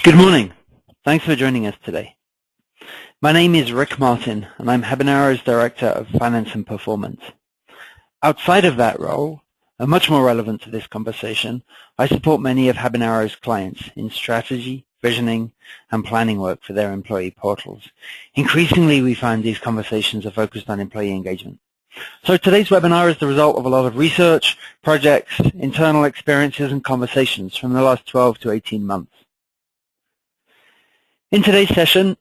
Good morning. Thanks for joining us today. My name is Rick Martin, and I'm Habanero's Director of Finance and Performance. Outside of that role, and much more relevant to this conversation, I support many of Habanero's clients in strategy, visioning, and planning work for their employee portals. Increasingly, we find these conversations are focused on employee engagement. So today's webinar is the result of a lot of research, projects, internal experiences, and conversations from the last 12 to 18 months. In today's session,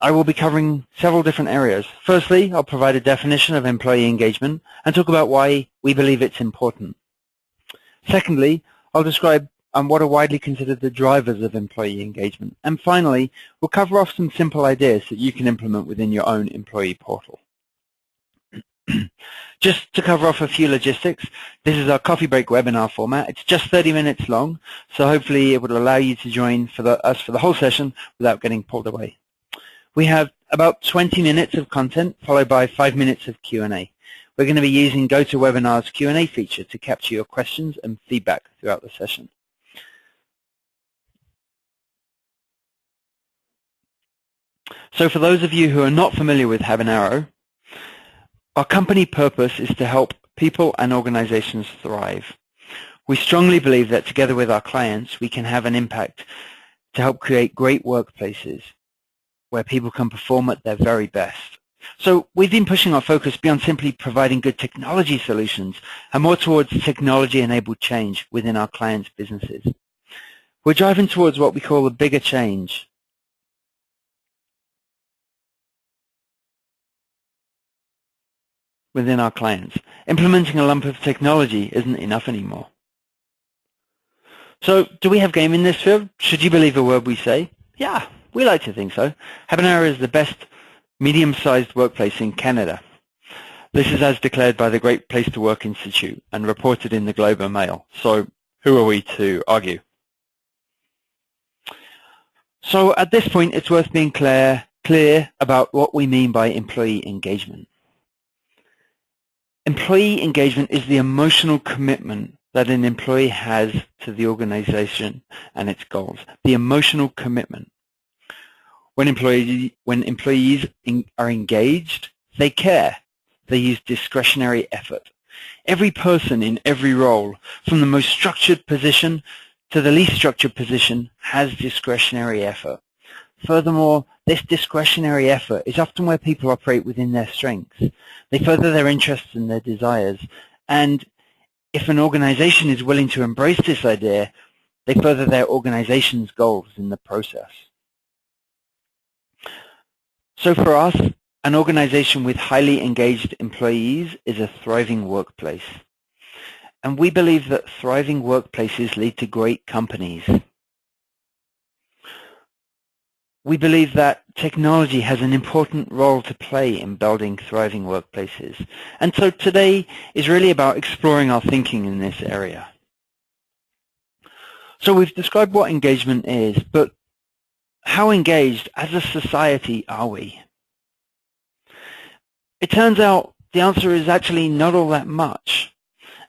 I will be covering several different areas. Firstly, I'll provide a definition of employee engagement and talk about why we believe it's important. Secondly, I'll describe what are widely considered the drivers of employee engagement. And finally, we'll cover off some simple ideas that you can implement within your own employee portal. Just to cover off a few logistics, this is our coffee break webinar format. It's just 30 minutes long, so hopefully it would allow you to join us for the whole session without getting pulled away. We have about 20 minutes of content followed by 5 minutes of Q&A. We're going to be using GoToWebinar's Q&A feature to capture your questions and feedback throughout the session. So for those of you who are not familiar with Habanero, our company purpose is to help people and organizations thrive. We strongly believe that together with our clients, we can have an impact to help create great workplaces where people can perform at their very best. So we've been pushing our focus beyond simply providing good technology solutions and more towards technology-enabled change within our clients' businesses. We're driving towards what we call a bigger change. Within our clients. Implementing a lump of technology isn't enough anymore. So, do we have game in this field? Should you believe a word we say? Yeah, we like to think so. Habanero is the best medium-sized workplace in Canada. This is as declared by the Great Place to Work Institute and reported in the Globe and Mail. So, who are we to argue? So, at this point, it's worth being clear about what we mean by employee engagement. Employee engagement is the emotional commitment that an employee has to the organization and its goals. The emotional commitment. When employees are engaged, they care. They use discretionary effort. Every person in every role, from the most structured position to the least structured position, has discretionary effort. Furthermore, this discretionary effort is often where people operate within their strengths. They further their interests and their desires. And if an organization is willing to embrace this idea, they further their organization's goals in the process. So for us, an organization with highly engaged employees is a thriving workplace. And we believe that thriving workplaces lead to great companies. We believe that technology has an important role to play in building thriving workplaces. And so today is really about exploring our thinking in this area. So we've described what engagement is, but how engaged as a society are we? It turns out the answer is actually not all that much.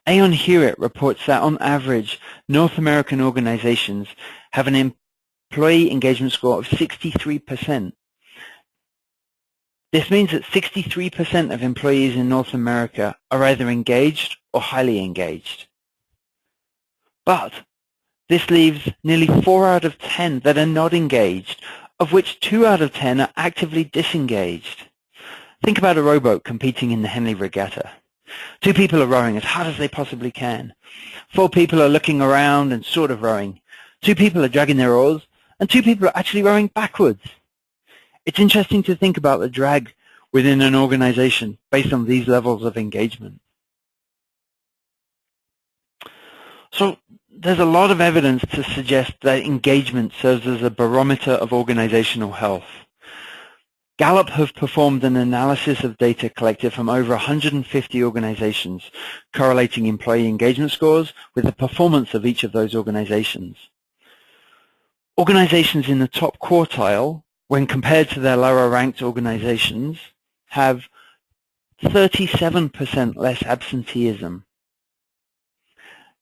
Aon Hewitt reports that on average, North American organizations have an employee engagement score of 63%. This means that 63% of employees in North America are either engaged or highly engaged. But this leaves nearly 4 out of 10 that are not engaged, of which 2 out of 10 are actively disengaged. Think about a rowboat competing in the Henley Regatta. 2 people are rowing as hard as they possibly can. 4 people are looking around and sort of rowing. 2 people are dragging their oars, and 2 people are actually rowing backwards. It's interesting to think about the drag within an organization based on these levels of engagement. So there's a lot of evidence to suggest that engagement serves as a barometer of organizational health. Gallup have performed an analysis of data collected from over 150 organizations, correlating employee engagement scores with the performance of each of those organizations. Organizations in the top quartile, when compared to their lower-ranked organizations, have 37% less absenteeism.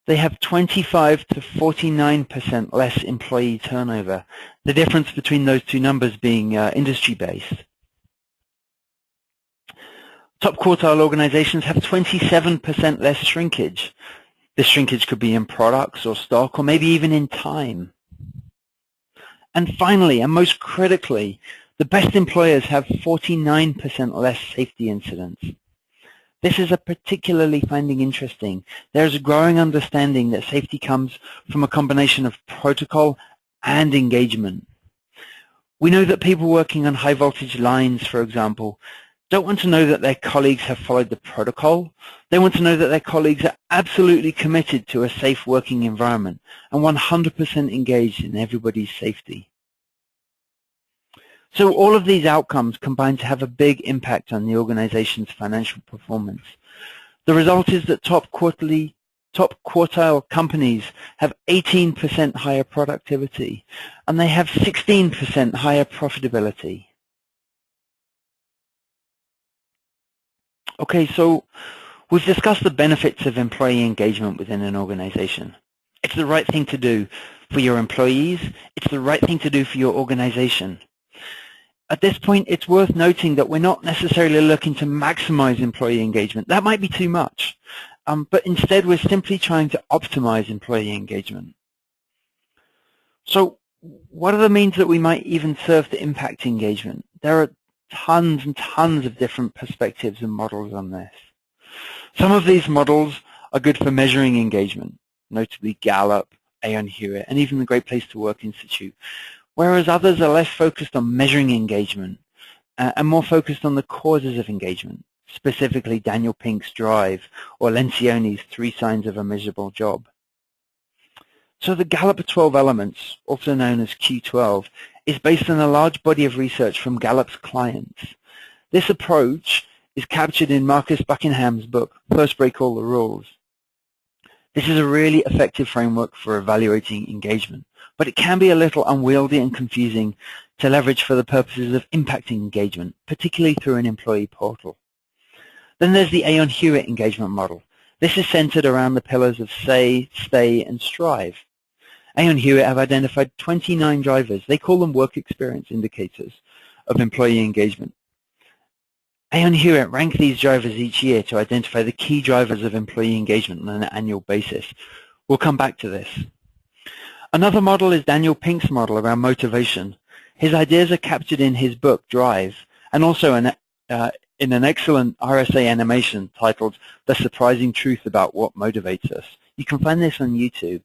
They have 25 to 49% less employee turnover, the difference between those two numbers being industry-based. Top quartile organizations have 27% less shrinkage. This shrinkage could be in products or stock or maybe even in time. And finally, and most critically, the best employers have 49% less safety incidents. This is a particularly finding interesting. There is a growing understanding that safety comes from a combination of protocol and engagement. We know that people working on high voltage lines, for example, don't want to know that their colleagues have followed the protocol. They want to know that their colleagues are absolutely committed to a safe working environment and 100% engaged in everybody's safety. So all of these outcomes combine to have a big impact on the organization's financial performance. The result is that top quartile companies have 18% higher productivity, and they have 16% higher profitability. Okay, so we've discussed the benefits of employee engagement within an organization. It's the right thing to do for your employees. It's the right thing to do for your organization. At this point, it's worth noting that we're not necessarily looking to maximize employee engagement. That might be too much. But instead, we're simply trying to optimize employee engagement. So what are the means that we might even serve to impact engagement? There are tons and tons of different perspectives and models on this. Some of these models are good for measuring engagement, notably Gallup, Aon Hewitt, and even the Great Place to Work Institute, whereas others are less focused on measuring engagement and more focused on the causes of engagement, specifically Daniel Pink's Drive or Lencioni's 3 Signs of a Miserable Job. So the Gallup 12 Elements, also known as Q12, is based on a large body of research from Gallup's clients. This approach is captured in Marcus Buckingham's book, First Break All the Rules. This is a really effective framework for evaluating engagement, but it can be a little unwieldy and confusing to leverage for the purposes of impacting engagement, particularly through an employee portal. Then there's the Aon Hewitt engagement model. This is centered around the pillars of say, stay, and strive. Aon Hewitt have identified 29 drivers. They call them work experience indicators of employee engagement. Aon Hewitt rank these drivers each year to identify the key drivers of employee engagement on an annual basis. We'll come back to this. Another model is Daniel Pink's model around motivation. His ideas are captured in his book, Drive, and also in an excellent RSA animation titled The Surprising Truth About What Motivates Us. You can find this on YouTube.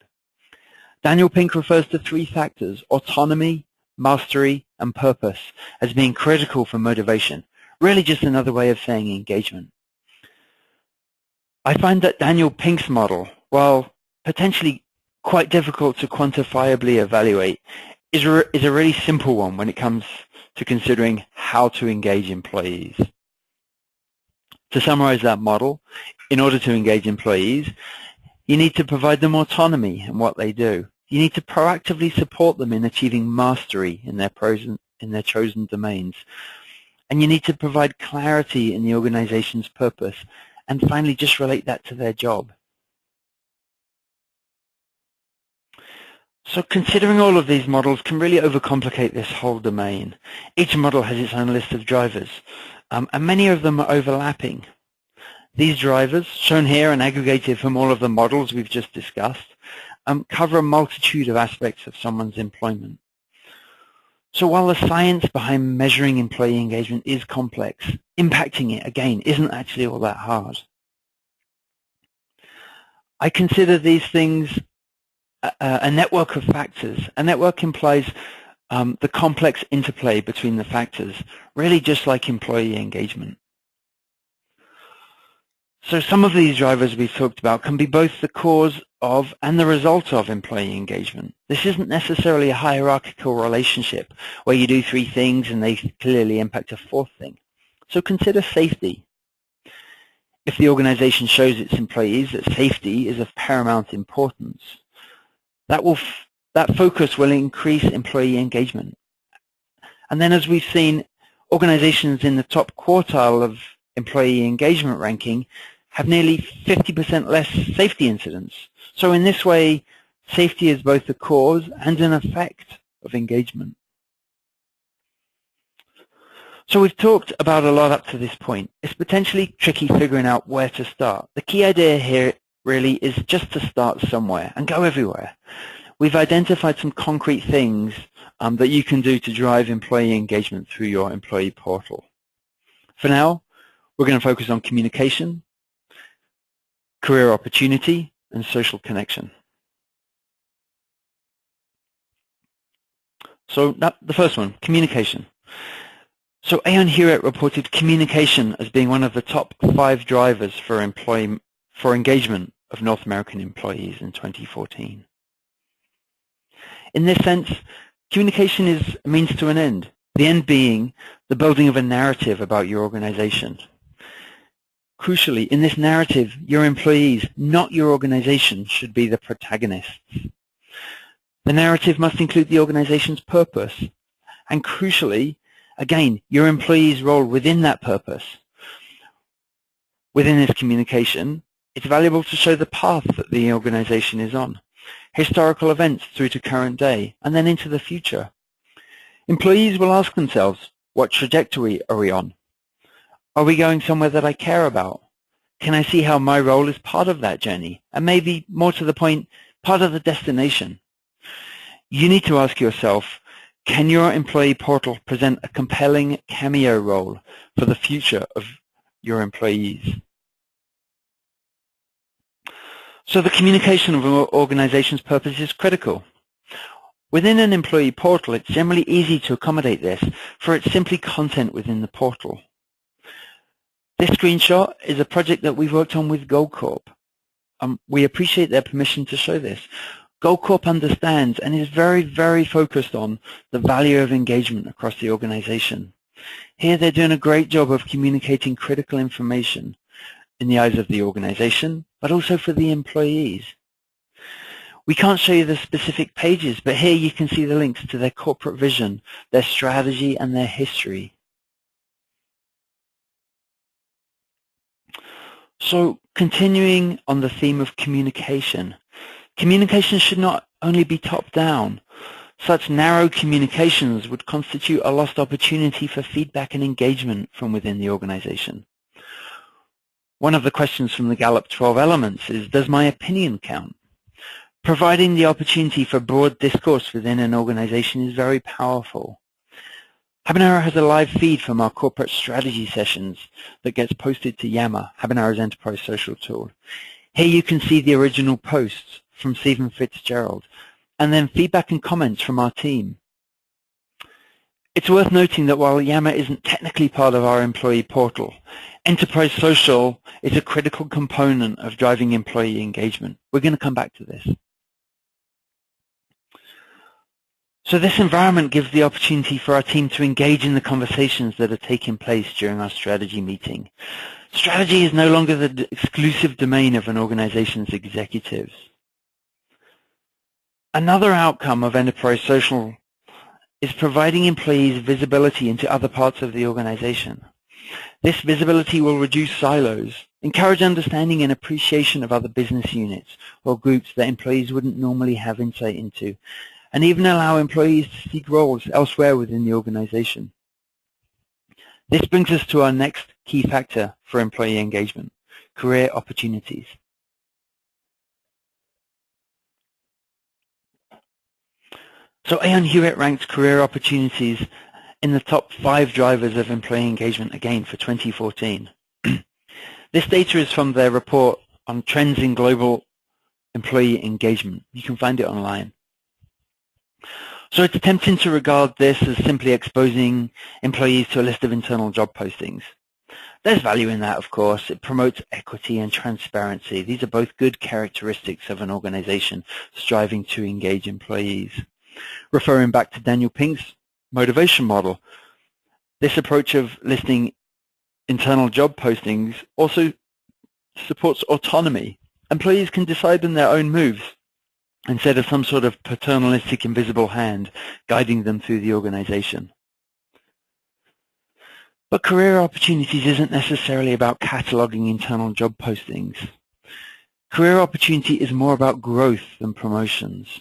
Daniel Pink refers to 3 factors, autonomy, mastery, and purpose, as being critical for motivation. Really just another way of saying engagement. I find that Daniel Pink's model, while potentially quite difficult to quantifiably evaluate, is a really simple one when it comes to considering how to engage employees. To summarize that model, in order to engage employees, you need to provide them autonomy in what they do. You need to proactively support them in achieving mastery in their chosen domains. And you need to provide clarity in the organization's purpose. And finally, just relate that to their job. So considering all of these models can really overcomplicate this whole domain. Each model has its own list of drivers, and many of them are overlapping. These drivers, shown here and aggregated from all of the models we've just discussed, cover a multitude of aspects of someone's employment. So while the science behind measuring employee engagement is complex, impacting it, again, isn't actually all that hard. I consider these things a network of factors. A network implies the complex interplay between the factors, really just like employee engagement. So some of these drivers we've talked about can be both the cause of and the result of employee engagement. This isn't necessarily a hierarchical relationship where you do 3 things and they clearly impact a 4th thing. So consider safety. If the organization shows its employees that safety is of paramount importance, that focus will increase employee engagement. And then as we've seen, organizations in the top quartile of employee engagement ranking have nearly 50% less safety incidents. So in this way, safety is both the cause and an effect of engagement. So we've talked about a lot up to this point. It's potentially tricky figuring out where to start. The key idea here really is just to start somewhere and go everywhere. We've identified some concrete things that you can do to drive employee engagement through your employee portal. For now, we're going to focus on communication, career opportunity, and social connection. So the first one, communication. So Aon Hewitt reported communication as being one of the top 5 drivers for engagement of North American employees in 2014. In this sense, communication is a means to an end, the end being the building of a narrative about your organization. Crucially, in this narrative, your employees, not your organization, should be the protagonists. The narrative must include the organization's purpose, and crucially, again, your employees' role within that purpose. Within this communication, it's valuable to show the path that the organization is on, historical events through to current day, and then into the future. Employees will ask themselves, what trajectory are we on? Are we going somewhere that I care about? Can I see how my role is part of that journey? And maybe, more to the point, part of the destination. You need to ask yourself, can your employee portal present a compelling cameo role for the future of your employees? So the communication of an organization's purpose is critical. Within an employee portal, it's generally easy to accommodate this, for it's simply content within the portal. This screenshot is a project that we've worked on with Goldcorp. We appreciate their permission to show this. Goldcorp understands and is very, very focused on the value of engagement across the organization. Here they're doing a great job of communicating critical information in the eyes of the organization, but also for the employees. We can't show you the specific pages, but here you can see the links to their corporate vision, their strategy, and their history. So continuing on the theme of communication, communication should not only be top-down. Such narrow communications would constitute a lost opportunity for feedback and engagement from within the organization. One of the questions from the Gallup 12 elements is, does my opinion count? Providing the opportunity for broad discourse within an organization is very powerful. Habanero has a live feed from our corporate strategy sessions that gets posted to Yammer, Habanero's enterprise social tool. Here you can see the original posts from Stephen Fitzgerald, and then feedback and comments from our team. It's worth noting that while Yammer isn't technically part of our employee portal, enterprise social is a critical component of driving employee engagement. We're going to come back to this. So this environment gives the opportunity for our team to engage in the conversations that are taking place during our strategy meeting. Strategy is no longer the exclusive domain of an organization's executives. Another outcome of enterprise social is providing employees visibility into other parts of the organization. This visibility will reduce silos, encourage understanding and appreciation of other business units or groups that employees wouldn't normally have insight into, and even allow employees to seek roles elsewhere within the organization. This brings us to our next key factor for employee engagement, career opportunities. So Aon Hewitt ranked career opportunities in the top 5 drivers of employee engagement again for 2014. This data is from their report on trends in global employee engagement. You can find it online. So it's tempting to regard this as simply exposing employees to a list of internal job postings. There's value in that, of course. It promotes equity and transparency. These are both good characteristics of an organization striving to engage employees. Referring back to Daniel Pink's motivation model, this approach of listing internal job postings also supports autonomy. Employees can decide on their own moves instead of some sort of paternalistic invisible hand guiding them through the organization. But career opportunities isn't necessarily about cataloging internal job postings. Career opportunity is more about growth than promotions.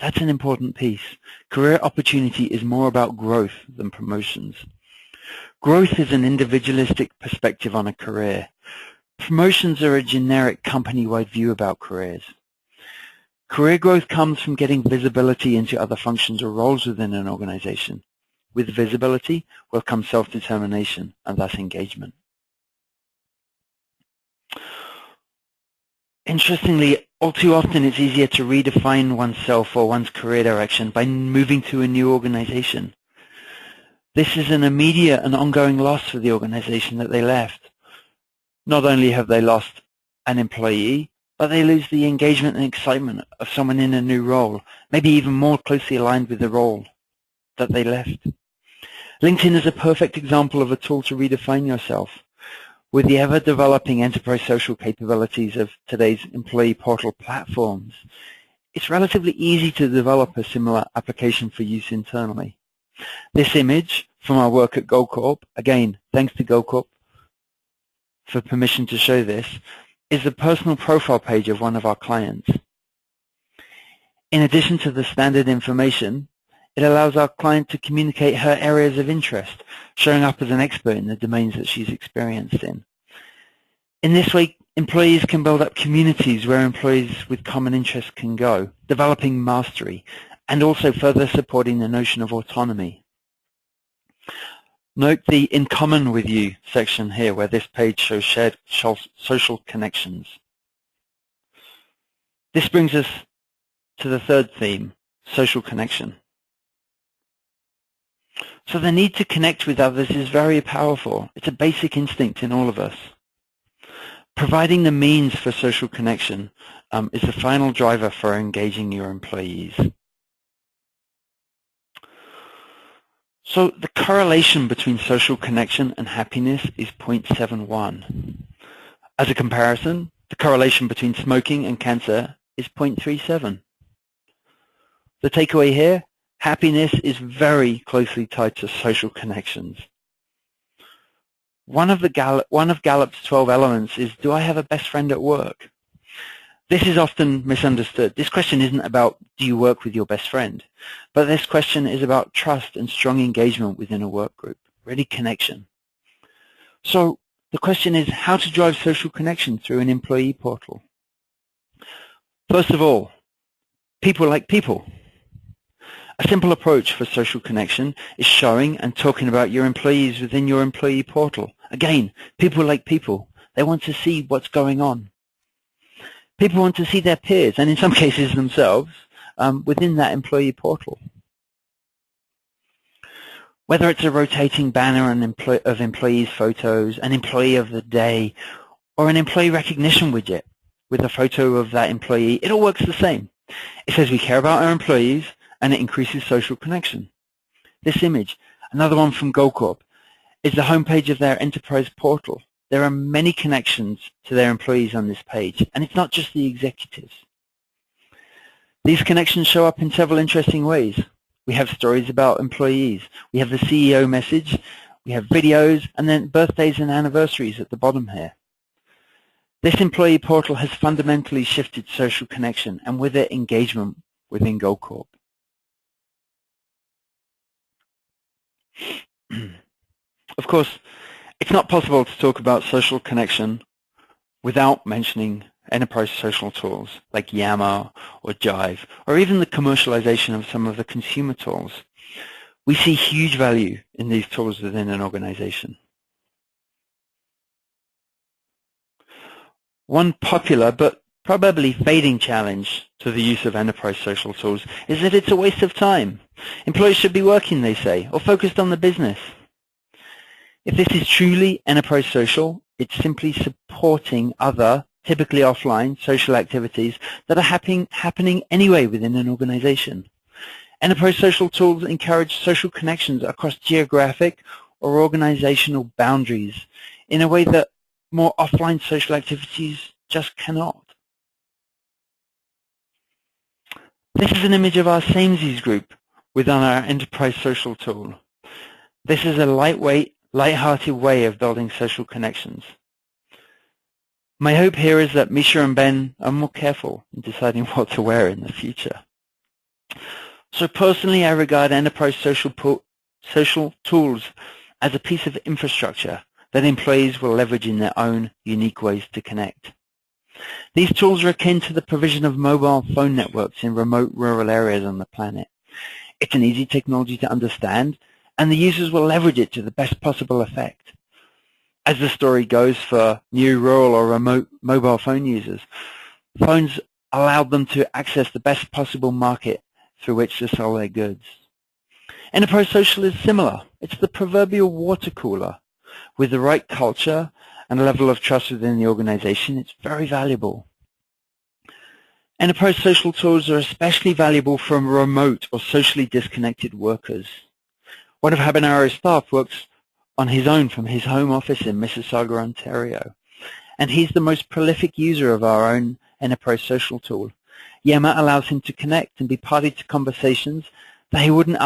That's an important piece. Career opportunity is more about growth than promotions. Growth is an individualistic perspective on a career. Promotions are a generic company-wide view about careers. Career growth comes from getting visibility into other functions or roles within an organization. With visibility will come self-determination and thus engagement. Interestingly, all too often it's easier to redefine oneself or one's career direction by moving to a new organization. This is an immediate and ongoing loss for the organization that they left. Not only have they lost an employee, but they lose the engagement and excitement of someone in a new role, maybe even more closely aligned with the role that they left. LinkedIn is a perfect example of a tool to redefine yourself. With the ever-developing enterprise social capabilities of today's employee portal platforms, it's relatively easy to develop a similar application for use internally. This image from our work at Goldcorp, again, thanks to Goldcorp for permission to show this, is the personal profile page of one of our clients. In addition to the standard information, it allows our client to communicate her areas of interest, showing up as an expert in the domains that she's experienced in. In this way, employees can build up communities where employees with common interests can go, developing mastery, and also further supporting the notion of autonomy. Note the "in common with you" section here, where this page shows shared social connections. This brings us to the third theme, social connection. So the need to connect with others is very powerful. It's a basic instinct in all of us. Providing the means for social connection is the final driver for engaging your employees. So the correlation between social connection and happiness is 0.71. As a comparison, the correlation between smoking and cancer is 0.37. The takeaway here, happiness is very closely tied to social connections. One of Gallup's 12 elements is, do I have a best friend at work? This is often misunderstood. This question isn't about, do you work with your best friend? But this question is about trust and strong engagement within a work group, really connection. So the question is how to drive social connection through an employee portal. First of all, people like people. A simple approach for social connection is showing and talking about your employees within your employee portal. Again, people like people. They want to see what's going on. People want to see their peers, and in some cases themselves, within that employee portal. Whether it's a rotating banner of employees' photos, an employee of the day, or an employee recognition widget with a photo of that employee, it all works the same. It says we care about our employees, and it increases social connection. This image, another one from Goldcorp, is the homepage of their enterprise portal. There are many connections to their employees on this page, and it's not just the executives. These connections show up in several interesting ways. We have stories about employees. We have the CEO message. We have videos, and then birthdays and anniversaries at the bottom here. This employee portal has fundamentally shifted social connection, and with it, engagement within Goldcorp. Of course, it's not possible to talk about social connection without mentioning enterprise social tools like Yammer or Jive, or even the commercialization of some of the consumer tools. We see huge value in these tools within an organization. One popular but probably fading challenge to the use of enterprise social tools is that it's a waste of time. Employees should be working, they say, or focused on the business. If this is truly enterprise social, it's simply supporting other, typically offline, social activities that are happening anyway within an organization. Enterprise social tools encourage social connections across geographic or organizational boundaries in a way that more offline social activities just cannot. This is an image of our samesies group within our enterprise social tool. This is a lightweight, light-hearted way of building social connections. My hope here is that Misha and Ben are more careful in deciding what to wear in the future. So personally, I regard enterprise social tools as a piece of infrastructure that employees will leverage in their own unique ways to connect. These tools are akin to the provision of mobile phone networks in remote rural areas on the planet. It's an easy technology to understand, and the users will leverage it to the best possible effect. As the story goes for new rural or remote mobile phone users, phones allowed them to access the best possible market through which to sell their goods. Enterprise social is similar. It's the proverbial water cooler. With the right culture and a level of trust within the organization, it's very valuable. Enterprise social tools are especially valuable for remote or socially disconnected workers. One of Habanero's staff works on his own from his home office in Mississauga, Ontario, and he's the most prolific user of our own enterprise social tool. Yammer allows him to connect and be party to conversations that he wouldn't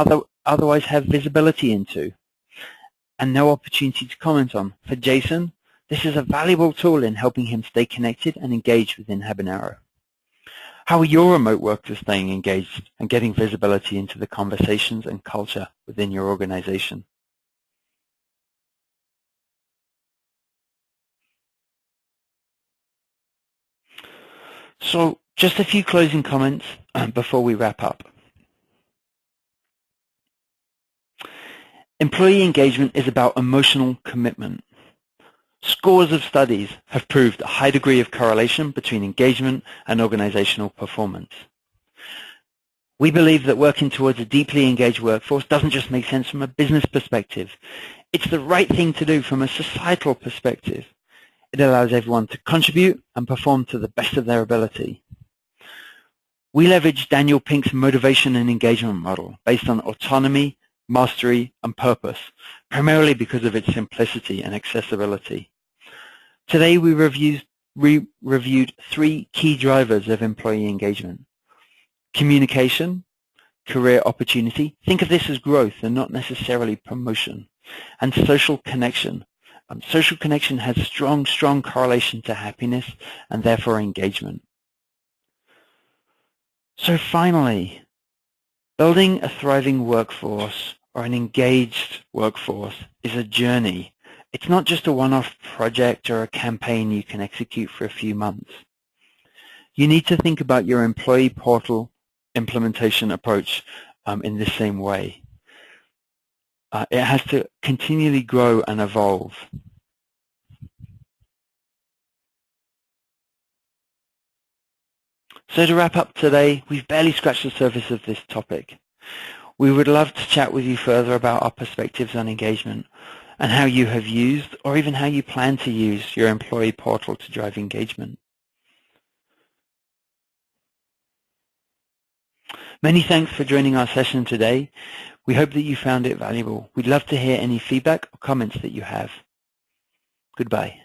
otherwise have visibility into and no opportunity to comment on. For Jason, this is a valuable tool in helping him stay connected and engaged within Habanero. How are your remote workers staying engaged and getting visibility into the conversations and culture within your organization? So just a few closing comments before we wrap up. Employee engagement is about emotional commitment. Scores of studies have proved a high degree of correlation between engagement and organizational performance. We believe that working towards a deeply engaged workforce doesn't just make sense from a business perspective. It's the right thing to do from a societal perspective. It allows everyone to contribute and perform to the best of their ability. We leverage Daniel Pink's motivation and engagement model based on autonomy, mastery, and purpose, primarily because of its simplicity and accessibility. Today we reviewed three key drivers of employee engagement: communication, career opportunity — think of this as growth and not necessarily promotion — and social connection. Social connection has strong correlation to happiness and therefore engagement. So finally, building a thriving workforce or an engaged workforce is a journey. It's not just a one-off project or a campaign you can execute for a few months. You need to think about your employee portal implementation approach in the same way. It has to continually grow and evolve. So to wrap up today, we've barely scratched the surface of this topic. We would love to chat with you further about our perspectives on engagement and how you have used or even how you plan to use your employee portal to drive engagement. Many thanks for joining our session today. We hope that you found it valuable. We'd love to hear any feedback or comments that you have. Goodbye.